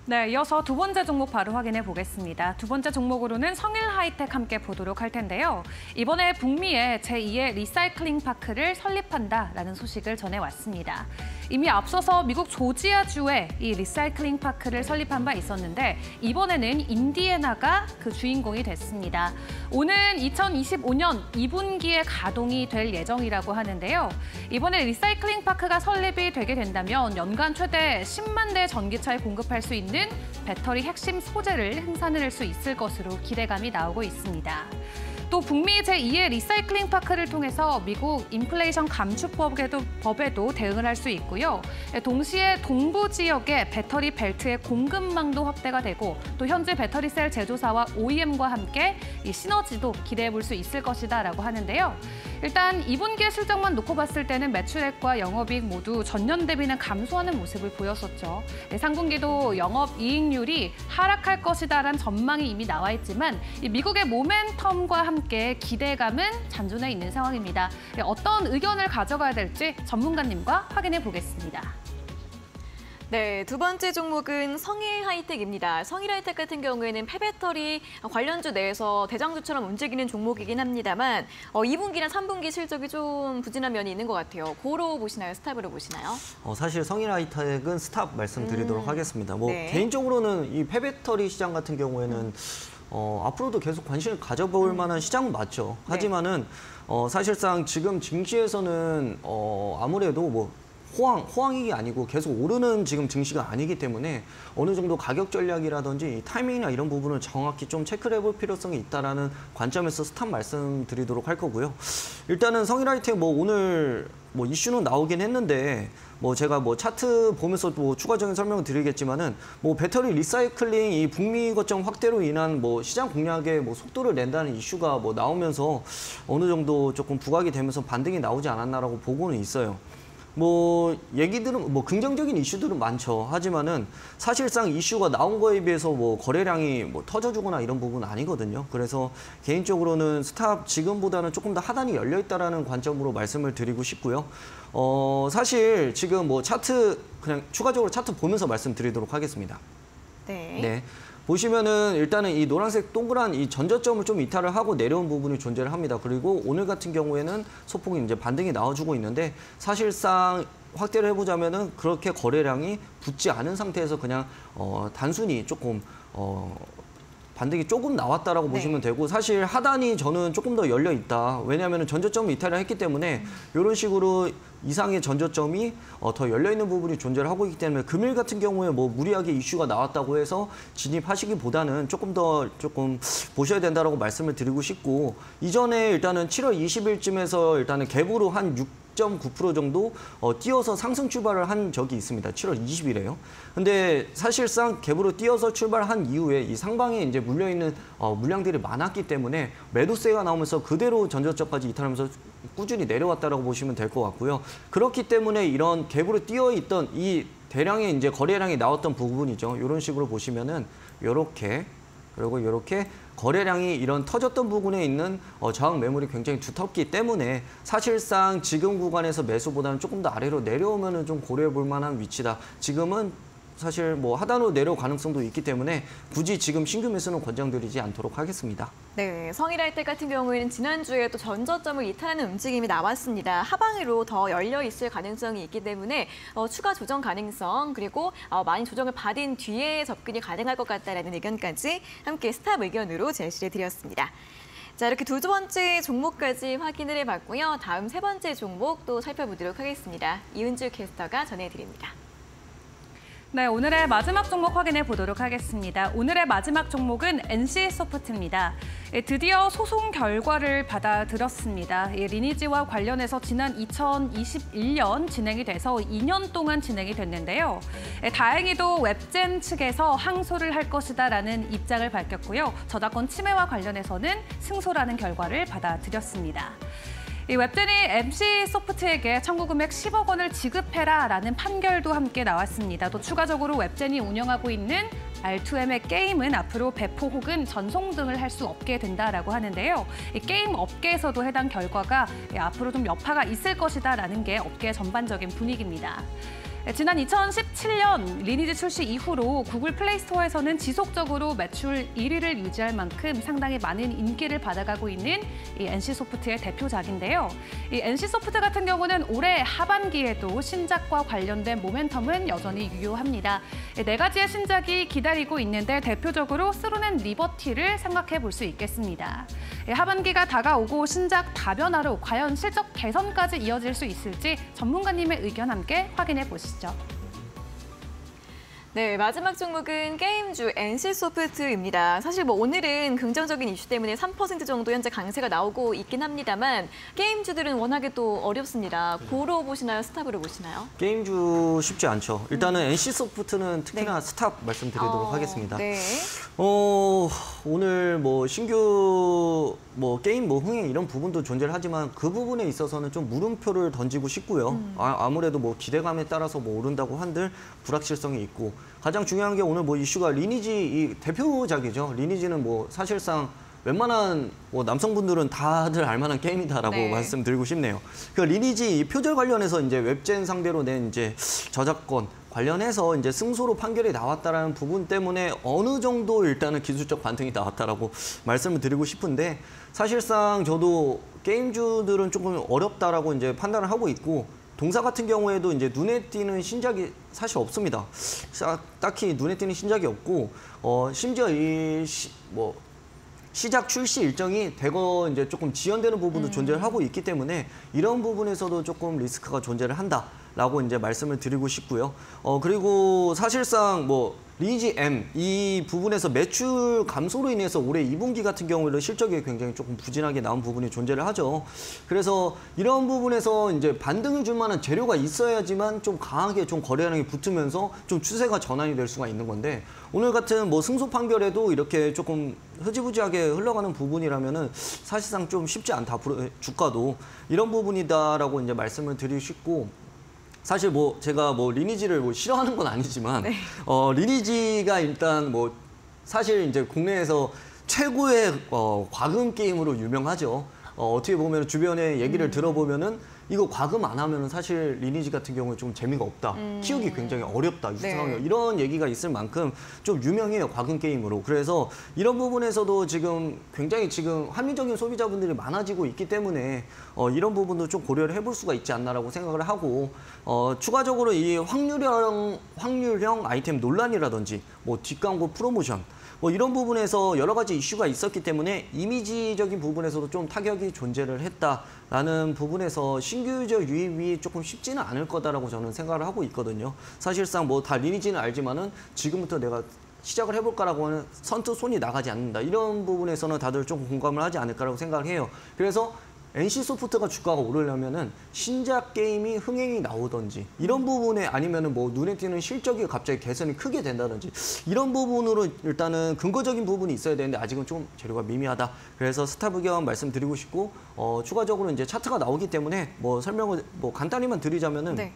네, 이어서 두 번째 종목 바로 확인해 보겠습니다. 두 번째 종목으로는 성일하이텍 함께 보도록 할 텐데요. 이번에 북미에 제2의 리사이클링 파크를 설립한다라는 소식을 전해왔습니다. 이미 앞서서 미국 조지아주에 이 리사이클링 파크를 설립한 바 있었는데 이번에는 인디애나가 그 주인공이 됐습니다. 오는 2025년 2분기에 가동이 될 예정이라고 하는데요. 이번에 리사이클링 파크가 설립이 되게 된다면 연간 최대 10만 대 전기차에 공급할 수 있는 배터리 핵심 소재를 생산할 수 있을 것으로 기대감이 나오고 있습니다. 또 북미 제2의 리사이클링 파크를 통해서 미국 인플레이션 감축법에도 대응을 할 수 있고요. 동시에 동부 지역의 배터리 벨트의 공급망도 확대가 되고 또 현재 배터리 셀 제조사와 OEM과 함께 이 시너지도 기대해 볼 수 있을 것이다라고 하는데요. 일단 2분기의 실적만 놓고 봤을 때는 매출액과 영업이익 모두 전년 대비는 감소하는 모습을 보였었죠. 상분기도 영업이익률이 하락할 것이다라는 전망이 이미 나와 있지만 이 미국의 모멘텀과 함께 기대감은 잔존해 있는 상황입니다. 어떤 의견을 가져가야 될지 전문가님과 확인해 보겠습니다. 네, 두 번째 종목은 성일하이텍입니다. 성일하이텍 같은 경우에는 폐배터리 관련주 내에서 대장주처럼 움직이는 종목이긴 합니다만 2분기나 3분기 실적이 좀 부진한 면이 있는 것 같아요. 고로 보시나요? 스탑으로 보시나요? 사실 성일하이텍은 스탑 말씀드리도록 하겠습니다. 뭐 네. 개인적으로는 이 폐배터리 시장 같은 경우에는 앞으로도 계속 관심을 가져볼 만한 시장은 맞죠. 하지만은 사실상 지금 증시에서는 아무래도 뭐 호황이 아니고 계속 오르는 지금 증시가 아니기 때문에 어느 정도 가격 전략이라든지 타이밍이나 이런 부분을 정확히 좀 체크를 해볼 필요성이 있다라는 관점에서 스탑 말씀드리도록 할 거고요. 일단은 성일하이텍 뭐 오늘 뭐 이슈는 나오긴 했는데 뭐 제가 뭐 차트 보면서 뭐 추가적인 설명을 드리겠지만은 뭐 배터리 리사이클링 이 북미 거점 확대로 인한 뭐 시장 공략에 뭐 속도를 낸다는 이슈가 뭐 나오면서 어느 정도 조금 부각이 되면서 반등이 나오지 않았나라고 보고는 있어요. 뭐 얘기들은 뭐 긍정적인 이슈들은 많죠. 하지만은 사실상 이슈가 나온 거에 비해서 뭐 거래량이 뭐 터져주거나 이런 부분은 아니거든요. 그래서 개인적으로는 스탑 지금보다는 조금 더 하단이 열려 있다라는 관점으로 말씀을 드리고 싶고요. 사실 지금 뭐 차트 그냥 추가적으로 차트 보면서 말씀드리도록 하겠습니다. 네. 네. 보시면은 일단은 이 노란색 동그란 이 전저점을 좀 이탈을 하고 내려온 부분이 존재를 합니다. 그리고 오늘 같은 경우에는 소폭이 이제 반등이 나와주고 있는데 사실상 확대를 해보자면은 그렇게 거래량이 붙지 않은 상태에서 그냥 단순히 조금 반등이 조금 나왔다라고 보시면 되고 사실 하단이 저는 조금 더 열려 있다. 왜냐하면 전저점을 이탈을 했기 때문에 이런 식으로 이상의 전저점이 더 열려 있는 부분이 존재를 하고 있기 때문에 금일 같은 경우에 뭐 무리하게 이슈가 나왔다고 해서 진입하시기보다는 조금 보셔야 된다라고 말씀을 드리고 싶고 이전에 일단은 7월 20일쯤에서 일단은 갭으로 한 6.9% 정도 뛰어서 상승 출발을 한 적이 있습니다. 7월 20일에요. 근데 사실상 갭으로 뛰어서 출발한 이후에 이 상방에 이제 물려있는 물량들이 많았기 때문에 매도세가 나오면서 그대로 전저점까지 이탈하면서 꾸준히 내려왔다라고 보시면 될 것 같고요. 그렇기 때문에 이런 갭으로 뛰어 있던 이 대량의 이제 거래량이 나왔던 부분이죠. 이런 식으로 보시면은 이렇게 그리고 이렇게 거래량이 이런 터졌던 부분에 있는 저항 매물이 굉장히 두텁기 때문에 사실상 지금 구간에서 매수보다는 조금 더 아래로 내려오면은 좀 고려해 볼 만한 위치다. 지금은 사실 뭐 하단으로 내려올 가능성도 있기 때문에 굳이 지금 신규 매수는 권장드리지 않도록 하겠습니다. 네, 성일할때 같은 경우에는 지난주에 또 전저점을 이탈하는 움직임이 나왔습니다. 하방으로 더 열려 있을 가능성이 있기 때문에 추가 조정 가능성 그리고 많이 조정을 받은 뒤에 접근이 가능할 것 같다라는 의견까지 함께 스탑 의견으로 제시해 드렸습니다. 자, 이렇게 두 번째 종목까지 확인을 해봤고요. 다음 세 번째 종목 또 살펴보도록 하겠습니다. 이은주 캐스터가 전해드립니다. 네, 오늘의 마지막 종목 확인해 보도록 하겠습니다. 오늘의 마지막 종목은 NC소프트입니다. 드디어 소송 결과를 받아들였습니다. 리니지와 관련해서 지난 2021년 진행이 돼서 2년 동안 진행이 됐는데요. 다행히도 웹젠 측에서 항소를 할 것이다라는 입장을 밝혔고요. 저작권 침해와 관련해서는 승소라는 결과를 받아들였습니다. 이 웹젠이 NC소프트에게 청구 금액 10억 원을 지급해라라는 판결도 함께 나왔습니다. 또 추가적으로 웹젠이 운영하고 있는 R2M의 게임은 앞으로 배포 혹은 전송 등을 할 수 없게 된다라고 하는데요. 이 게임 업계에서도 해당 결과가 앞으로 좀 여파가 있을 것이다라는 게 업계 전반적인 분위기입니다. 지난 2017년 리니지 출시 이후로 구글 플레이 스토어에서는 지속적으로 매출 1위를 유지할 만큼 상당히 많은 인기를 받아가고 있는 이 NC소프트의 대표작인데요. 이 NC소프트 같은 경우는 올해 하반기에도 신작과 관련된 모멘텀은 여전히 유효합니다. 4가지의 신작이 기다리고 있는데 대표적으로 스루넨 리버티를 생각해 볼 수 있겠습니다. 하반기가 다가오고 신작 다변화로 과연 실적 개선까지 이어질 수 있을지 전문가님의 의견 함께 확인해 보시죠. 네, 마지막 종목은 게임주 NC소프트입니다. 사실 뭐 오늘은 긍정적인 이슈 때문에 3% 정도 현재 강세가 나오고 있긴 합니다만 게임주들은 워낙에 또 어렵습니다. 고로 보시나요? 스탑으로 보시나요? 게임주 쉽지 않죠. 일단은 NC소프트는 특히나 스탑 말씀드리도록 하겠습니다. 네. 오늘 뭐 신규 게임 흥행 이런 부분도 존재를 하지만 그 부분에 있어서는 좀 물음표를 던지고 싶고요. 아무래도 기대감에 따라서 오른다고 한들 불확실성이 있고 가장 중요한 게 오늘 이슈가 리니지 이 대표작이죠. 리니지는 사실상 웬만한 남성분들은 다들 알만한 게임이다라고 네. 말씀드리고 싶네요. 그 리니지 이 표절 관련해서 이제 웹젠 상대로 낸 이제 저작권 관련해서 이제 승소로 판결이 나왔다라는 부분 때문에 어느 정도 일단은 기술적 반등이 나왔다라고 말씀을 드리고 싶은데 사실상 저도 게임주들은 조금 어렵다라고 이제 판단을 하고 있고 동사 같은 경우에도 이제 눈에 띄는 신작이 사실 없습니다. 딱히 눈에 띄는 신작이 없고 심지어 시작 출시 일정이 대거 이제 조금 지연되는 부분도 존재를 하고 있기 때문에 이런 부분에서도 조금 리스크가 존재를 한다라고 이제 말씀을 드리고 싶고요. 그리고 사실상 리니지 M 이 부분에서 매출 감소로 인해서 올해 2분기 같은 경우에는 실적이 굉장히 조금 부진하게 나온 부분이 존재를 하죠. 그래서 이런 부분에서 이제 반등을 줄 만한 재료가 있어야지만 좀 강하게 좀 거래량이 붙으면서 좀 추세가 전환이 될 수가 있는 건데 오늘 같은 승소 판결에도 이렇게 조금 흐지부지하게 흘러가는 부분이라면은 사실상 좀 쉽지 않다. 주가도 이런 부분이다라고 이제 말씀을 드리고 싶고 사실 제가 리니지를 싫어하는 건 아니지만 네. 리니지가 일단 사실 이제 국내에서 최고의 과금 게임으로 유명하죠. 어떻게 보면 주변에 얘기를 들어보면은 이거 과금 안 하면은 사실 리니지 같은 경우에 좀 재미가 없다. 키우기 굉장히 어렵다. 네. 이런 얘기가 있을 만큼 좀 유명해요. 과금 게임으로. 그래서 이런 부분에서도 지금 굉장히 합리적인 소비자분들이 많아지고 있기 때문에 이런 부분도 좀 고려를 해볼 수가 있지 않나라고 생각을 하고 추가적으로 이 확률형 아이템 논란이라든지 뒷광고 프로모션 이런 부분에서 여러 가지 이슈가 있었기 때문에 이미지적인 부분에서도 좀 타격이 존재를 했다라는 부분에서 신규 유저 유입이 조금 쉽지는 않을 거다라고 저는 생각을 하고 있거든요. 사실상 다 리니지는 알지만은 지금부터 내가 시작을 해볼까라고 하는 선뜻 손이 나가지 않는다. 이런 부분에서는 다들 좀 공감을 하지 않을까라고 생각을 해요. 그래서 NC소프트가 주가가 오르려면은 신작 게임이 흥행이 나오든지 이런 부분에 아니면은 눈에 띄는 실적이 갑자기 개선이 크게 된다든지 이런 부분으로 일단은 근거적인 부분이 있어야 되는데 아직은 좀 재료가 미미하다. 그래서 스탑 의견 말씀드리고 싶고 추가적으로 이제 차트가 나오기 때문에 설명을 간단히만 드리자면은 네.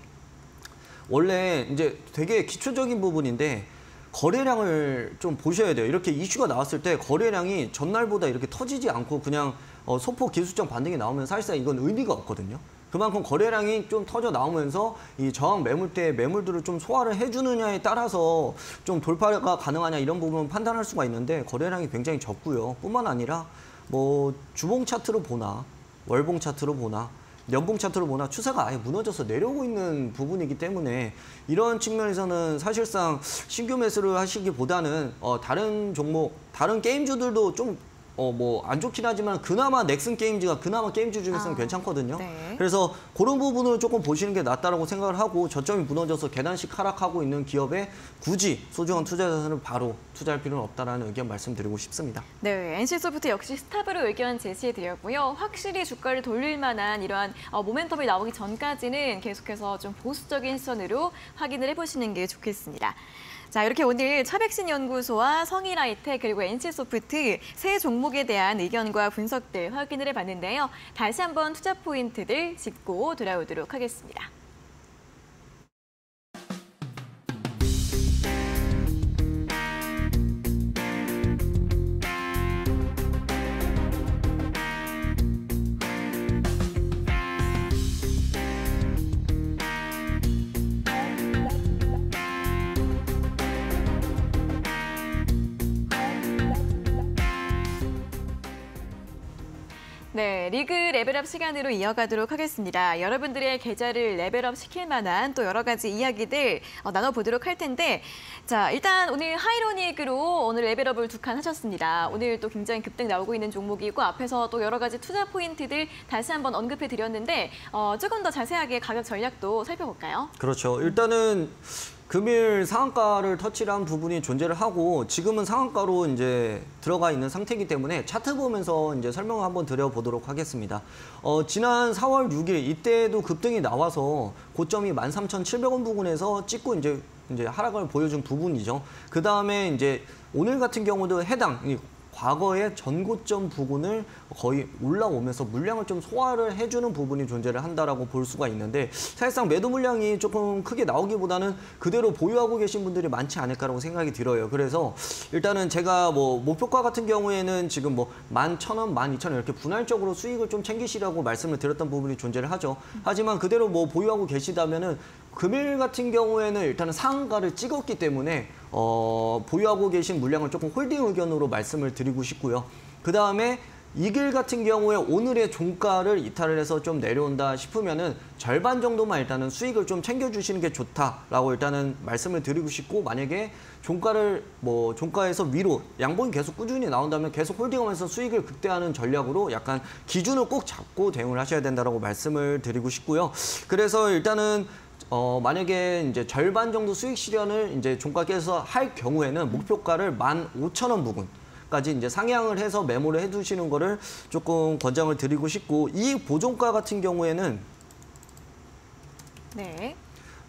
원래 이제 되게 기초적인 부분인데 거래량을 좀 보셔야 돼요. 이렇게 이슈가 나왔을 때 거래량이 전날보다 이렇게 터지지 않고 그냥 소폭 기술적 반등이 나오면 사실상 이건 의미가 없거든요. 그만큼 거래량이 좀 터져 나오면서 이 저항 매물대의 매물들을 좀 소화를 해주느냐에 따라서 좀 돌파가 가능하냐 이런 부분 판단할 수가 있는데 거래량이 굉장히 적고요. 뿐만 아니라 뭐 주봉 차트로 보나 월봉 차트로 보나 연봉 차트로 보나 추세가 아예 무너져서 내려오고 있는 부분이기 때문에 이런 측면에서는 사실상 신규 매수를 하시기보다는 다른 종목, 다른 게임주들도 좀 뭐 안 좋긴 하지만 그나마 넥슨 게임즈가 그나마 게임주 중에서는 괜찮거든요. 네. 그래서 그런 부분을 조금 보시는 게 낫다라고 생각을 하고 저점이 무너져서 계단식 하락하고 있는 기업에 굳이 소중한 투자 자산을 바로 투자할 필요는 없다라는 의견 말씀드리고 싶습니다. 네, NC소프트 역시 스탑으로 의견 제시해드렸고요. 확실히 주가를 돌릴 만한 이러한 모멘텀이 나오기 전까지는 계속해서 좀 보수적인 시선으로 확인을 해보시는 게 좋겠습니다. 자, 이렇게 오늘 차백신연구소와 성일하이텍 그리고 NC소프트 세 종목에 대한 의견과 분석들 확인을 해봤는데요. 다시 한번 투자 포인트들 짚고 돌아오도록 하겠습니다. 네, 리그 레벨업 시간으로 이어가도록 하겠습니다. 여러분들의 계좌를 레벨업 시킬 만한 또 여러 가지 이야기들 나눠보도록 할 텐데, 자, 일단 오늘 하이로닉으로 오늘 레벨업을 2칸 하셨습니다. 오늘 또 굉장히 급등 나오고 있는 종목이고 앞에서 또 여러 가지 투자 포인트들 다시 한번 언급해 드렸는데 조금 더 자세하게 가격 전략도 살펴볼까요? 그렇죠. 일단은 금일 상한가를 터치한 부분이 존재를 하고 지금은 상한가로 이제 들어가 있는 상태이기 때문에 차트 보면서 이제 설명을 한번 드려보도록 하겠습니다. 지난 4월 6일 이때도 급등이 나와서 고점이 13,700원 부근에서 찍고 이제 하락을 보여준 부분이죠. 그 다음에 이제 오늘 같은 경우도 해당 과거의 전고점 부근을 거의 올라오면서 물량을 좀 소화를 해주는 부분이 존재를 한다라고 볼 수가 있는데 사실상 매도 물량이 조금 크게 나오기보다는 그대로 보유하고 계신 분들이 많지 않을까라고 생각이 들어요. 그래서 일단은 제가 뭐 목표가 같은 경우에는 지금 뭐 11,000원, 12,000원 이렇게 분할적으로 수익을 좀 챙기시라고 말씀을 드렸던 부분이 존재를 하죠. 하지만 그대로 뭐 보유하고 계시다면은 금일 같은 경우에는 일단은 상한가를 찍었기 때문에 보유하고 계신 물량을 조금 홀딩 의견으로 말씀을 드리고 싶고요. 그 다음에 이길 같은 경우에 오늘의 종가를 이탈을 해서 좀 내려온다 싶으면은 절반 정도만 일단은 수익을 좀 챙겨주시는 게 좋다라고 일단은 말씀을 드리고 싶고 만약에 종가를 종가에서 위로 양봉이 계속 꾸준히 나온다면 계속 홀딩하면서 수익을 극대화하는 전략으로 약간 기준을 꼭 잡고 대응을 하셔야 된다라고 말씀을 드리고 싶고요. 그래서 일단은 만약에 이제 절반 정도 수익 실현을 이제 종가께서 할 경우에는 목표가를 15,000원 부근까지 이제 상향을 해서 메모를 해두시는 거를 조금 권장을 드리고 싶고 이 보종가 같은 경우에는 네.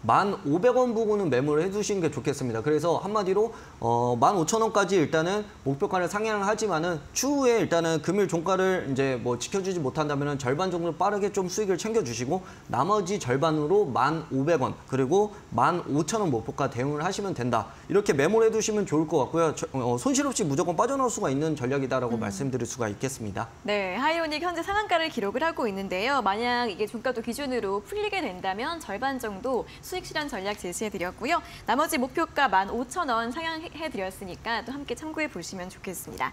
1,500원 부근은 메모를 해두시는 게 좋겠습니다. 그래서 한마디로 15,000원까지 일단은 목표가를 상향을 하지만은 추후에 일단은 금일 종가를 이제 뭐 지켜주지 못한다면은 절반 정도 빠르게 좀 수익을 챙겨주시고 나머지 절반으로 1,500원 그리고 15,000원 목표가 대응을 하시면 된다. 이렇게 메모를 해두시면 좋을 것 같고요. 손실 없이 무조건 빠져나올 수가 있는 전략이다라고 말씀드릴 수가 있겠습니다. 네, 하이오닉 현재 상한가를 기록을 하고 있는데요. 만약 이게 종가도 기준으로 풀리게 된다면 절반 정도 수익 실현 전략 제시해드렸고요. 나머지 목표가 15,000원 상향해드렸으니까 또 함께 참고해 보시면 좋겠습니다.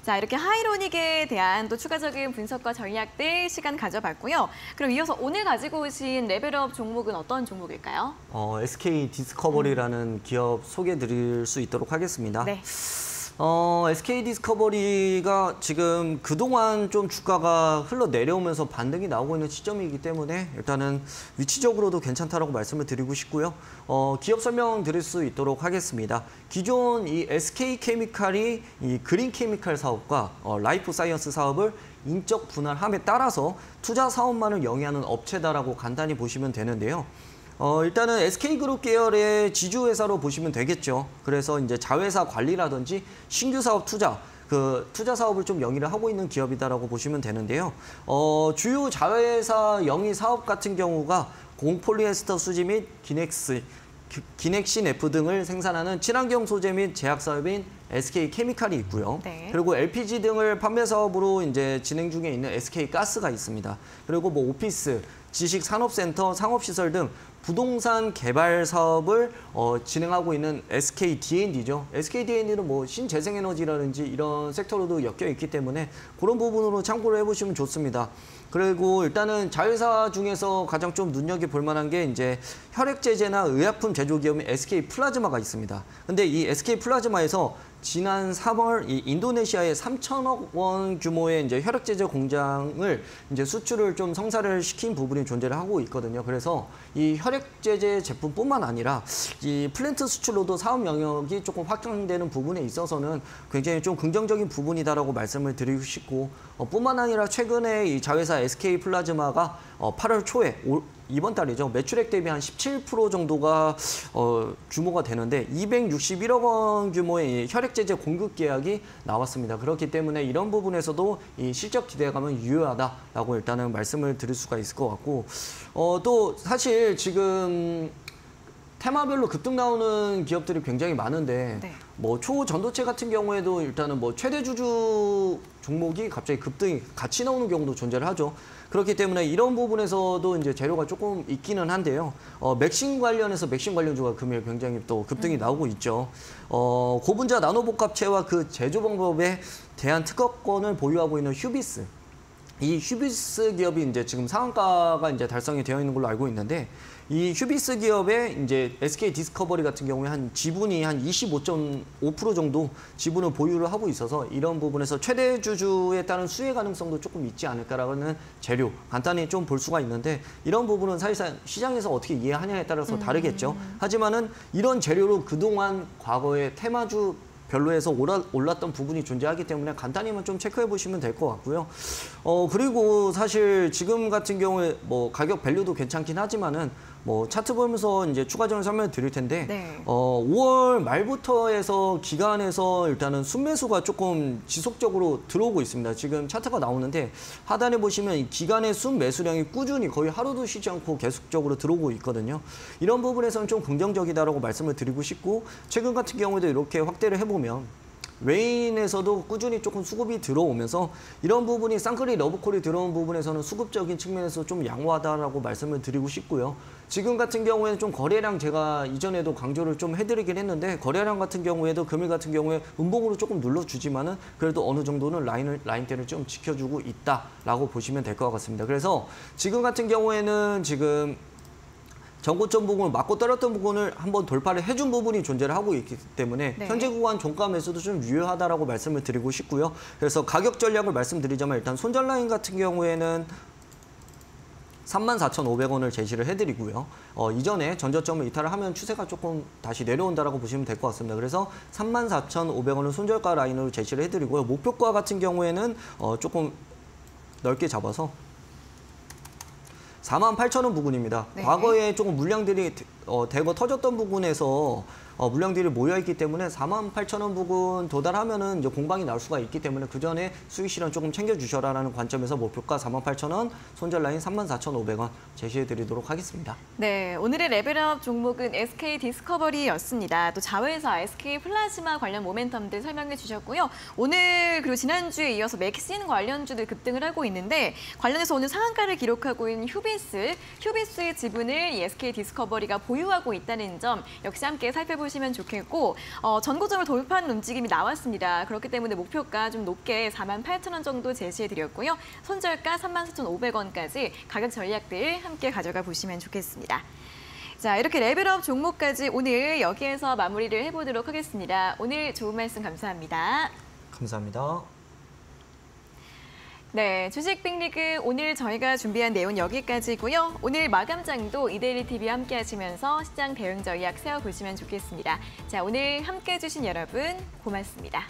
자, 이렇게 하이로닉에 대한 또 추가적인 분석과 전략들 시간 가져봤고요. 그럼 이어서 오늘 가지고 오신 레벨업 종목은 어떤 종목일까요? SK 디스커버리라는 기업 소개해드릴 수 있도록 하겠습니다. 네. SK 디스커버리가 지금 그동안 좀 주가가 흘러내려오면서 반등이 나오고 있는 시점이기 때문에 일단은 위치적으로도 괜찮다라고 말씀을 드리고 싶고요. 기업 설명 드릴 수 있도록 하겠습니다. 기존 이 SK 케미칼이 이 그린 케미칼 사업과 라이프 사이언스 사업을 인적 분할함에 따라서 투자 사업만을 영위하는 업체다라고 간단히 보시면 되는데요. 일단은 SK그룹 계열의 지주회사로 보시면 되겠죠. 그래서 이제 자회사 관리라든지 신규 사업 투자, 투자 사업을 좀 영위를 하고 있는 기업이다라고 보시면 되는데요. 주요 자회사 영위 사업 같은 경우가 공폴리에스터 수지 및 기넥신 F 등을 생산하는 친환경 소재 및 제약 사업인 SK 케미칼이 있고요. 네. 그리고 LPG 등을 판매 사업으로 이제 진행 중에 있는 SK 가스가 있습니다. 그리고 뭐 오피스, 지식 산업센터, 상업시설 등 부동산 개발 사업을 진행하고 있는 SK D&D죠. SK D&D는 뭐 신재생에너지라든지 이런 섹터로도 엮여 있기 때문에 그런 부분으로 참고를 해보시면 좋습니다. 그리고 일단은 자회사 중에서 가장 좀 눈여겨볼 만한 게 이제 혈액제제나 의약품 제조 기업인 SK 플라즈마가 있습니다. 근데 이 SK 플라즈마에서 지난 3월 이 인도네시아에 3천억 원 규모의 이제 혈액제제 공장을 이제 수출을 좀 성사를 시킨 부분이 존재를 하고 있거든요. 그래서 이 혈액제제 제품뿐만 아니라 이 플랜트 수출로도 사업 영역이 조금 확장되는 부분에 있어서는 굉장히 좀 긍정적인 부분이다라고 말씀을 드리고 싶고, 뿐만 아니라 최근에 이 자회사 SK 플라즈마가 8월 초에 이번 달이죠. 매출액 대비 한 17% 정도가 규모가 되는데 261억 원 규모의 혈액제제 공급 계약이 나왔습니다. 그렇기 때문에 이런 부분에서도 이 실적 기대감은 유효하다라고 일단은 말씀을 드릴 수가 있을 것 같고, 또 사실 지금 테마별로 급등 나오는 기업들이 굉장히 많은데 네. 뭐 초전도체 같은 경우에도 일단은 뭐 최대 주주 종목이 갑자기 급등이 같이 나오는 경우도 존재를 하죠. 그렇기 때문에 이런 부분에서도 이제 재료가 조금 있기는 한데요. 맥신 관련해서 맥신 관련주가 금일 굉장히 또 급등이 나오고 있죠. 고분자 나노복합체와 그 제조 방법에 대한 특허권을 보유하고 있는 휴비스. 이 휴비스 기업이 이제 지금 상한가가 이제 달성이 되어 있는 걸로 알고 있는데, 이 휴비스 기업의 이제 SK 디스커버리 같은 경우에 한 지분이 한 25.5% 정도 지분을 보유를 하고 있어서 이런 부분에서 최대 주주에 따른 수혜 가능성도 조금 있지 않을까라는 재료 간단히 좀 볼 수가 있는데, 이런 부분은 사실상 시장에서 어떻게 이해하냐에 따라서 다르겠죠. 하지만은 이런 재료로 그동안 과거에 테마주 별로에서 올랐던 부분이 존재하기 때문에 간단히만 좀 체크해 보시면 될 것 같고요. 그리고 사실 지금 같은 경우에 뭐 가격 밸류도 괜찮긴 하지만은 뭐 차트 보면서 이제 추가적인 설명을 드릴 텐데, 네. 5월 말부터 해서 기간에서 일단은 순매수가 조금 지속적으로 들어오고 있습니다. 지금 차트가 나오는데 하단에 보시면 이 기간의 순매수량이 꾸준히 거의 하루도 쉬지 않고 계속적으로 들어오고 있거든요. 이런 부분에서는 좀 긍정적이다라고 말씀을 드리고 싶고, 최근 같은 경우에도 이렇게 확대를 해보면 외인에서도 꾸준히 조금 수급이 들어오면서 이런 부분이 쌍끌이 러브콜이 들어온 부분에서는 수급적인 측면에서 좀 양호하다라고 말씀을 드리고 싶고요. 지금 같은 경우에는 좀 거래량 제가 이전에도 강조를 좀 해드리긴 했는데, 거래량 같은 경우에도 금일 같은 경우에 음봉으로 조금 눌러주지만은 그래도 어느 정도는 라인대를 좀 지켜주고 있다라고 보시면 될 것 같습니다. 그래서 지금 같은 경우에는 지금 전고점 부분을 맞고 떨었던 부분을 한번 돌파를 해준 부분이 존재를 하고 있기 때문에 네. 현재 구간 종가 매수도 좀 유효하다라고 말씀을 드리고 싶고요. 그래서 가격 전략을 말씀드리자면 일단 손절 라인 같은 경우에는 34,500원을 제시를 해드리고요. 이전에 전저점을 이탈을 하면 추세가 조금 다시 내려온다라고 보시면 될 것 같습니다. 그래서 34,500원을 손절가 라인으로 제시를 해드리고요. 목표가 같은 경우에는 조금 넓게 잡아서 48,000원 부근입니다. 네. 과거에 조금 물량들이 대거 터졌던 부분에서 물량들이 모여있기 때문에 48,000원 부근 도달하면은 이제 공방이 나올 수가 있기 때문에 그 전에 수익 실현 조금 챙겨주셔라라는 관점에서 목표가 48,000원, 손절 라인 34,500원 제시해드리도록 하겠습니다. 네, 오늘의 레벨업 종목은 SK 디스커버리였습니다. 또 자회사 SK 플라즈마 관련 모멘텀들 설명해 주셨고요. 오늘 그리고 지난주에 이어서 맥신 관련주들 급등을 하고 있는데, 관련해서 오늘 상한가를 기록하고 있는 휴비스의 지분을 이 SK 디스커버리가 보유하고 있다는 점 역시 함께 살펴보시면 좋겠고, 전고점을 돌파하는 움직임이 나왔습니다. 그렇기 때문에 목표가 좀 높게 48,000원 정도 제시해드렸고요. 손절가 34,500원까지 가격 전략들 함께 가져가 보시면 좋겠습니다. 자, 이렇게 레벨업 종목까지 오늘 여기에서 마무리를 해보도록 하겠습니다. 오늘 좋은 말씀 감사합니다. 감사합니다. 네, 주식 빅리그 오늘 저희가 준비한 내용 여기까지고요. 오늘 마감장도 이데일리 TV와 함께 하시면서 시장 대응 전략 세워보시면 좋겠습니다. 자, 오늘 함께 해주신 여러분 고맙습니다.